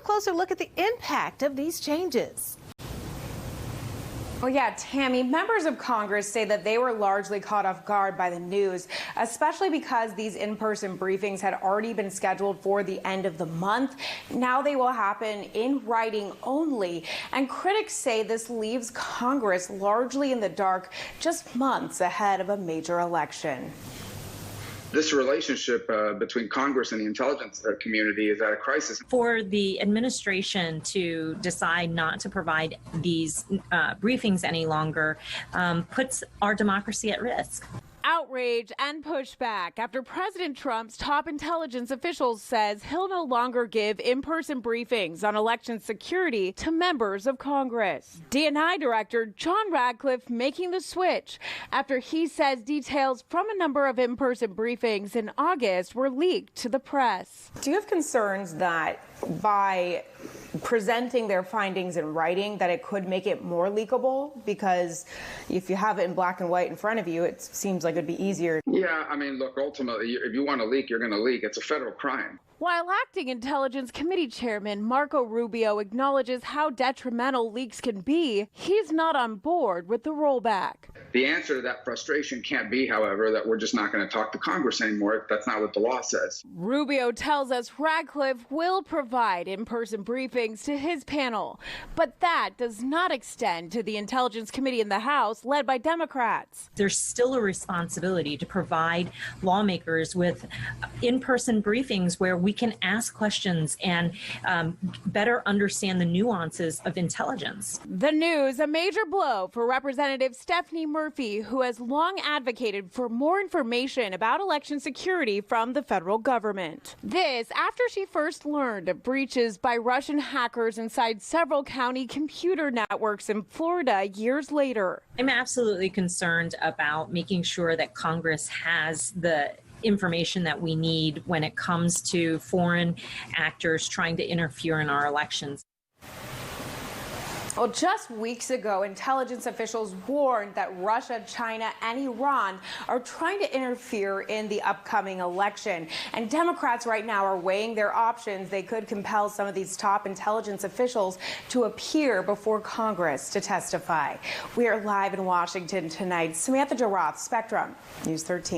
closer look at the impact of these changes. Well, yeah, Tammy, members of Congress say that they were largely caught off guard by the news, especially because these in-person briefings had already been scheduled for the end of the month. Now they will happen in writing only, and critics say this leaves Congress largely in the dark just months ahead of a major election. This relationship between Congress and the intelligence community is at a crisis. For the administration to decide not to provide these briefings any longer puts our democracy at risk. Outrage and pushback after President Trump's top intelligence officials says he'll no longer give in-person briefings on election security to members of Congress. DNI Director John Radcliffe making the switch after he says details from a number of in-person briefings in August were leaked to the press. Do you have concerns that by presenting their findings in writing that it could make it more leakable? Because if you have it in black and white in front of you, it seems like it'd be easier. Yeah, I mean, look, ultimately, if you want to leak, you're going to leak. It's a federal crime. While acting Intelligence Committee Chairman Marco Rubio acknowledges how detrimental leaks can be, he's not on board with the rollback. The answer to that frustration can't be, however, that we're just not going to talk to Congress anymore. That's not what the law says. Rubio tells us Radcliffe will provide in-person briefings to his panel, but that does not extend to the Intelligence Committee in the House led by Democrats. There's still a responsibility to provide lawmakers with in-person briefings where we can ask questions and better understand the nuances of intelligence. The news, a major blow for Representative Stephanie Murphy, who has long advocated for more information about election security from the federal government. This after she first learned of breaches by Russian hackers inside several county computer networks in Florida years later. I'm absolutely concerned about making sure that Congress has the information that we need when it comes to foreign actors trying to interfere in our elections. Well, just weeks ago, intelligence officials warned that Russia, China, and Iran are trying to interfere in the upcoming election. And Democrats right now are weighing their options. They could compel some of these top intelligence officials to appear before Congress to testify. We are live in Washington tonight. Samantha-Jo, Spectrum, News 13.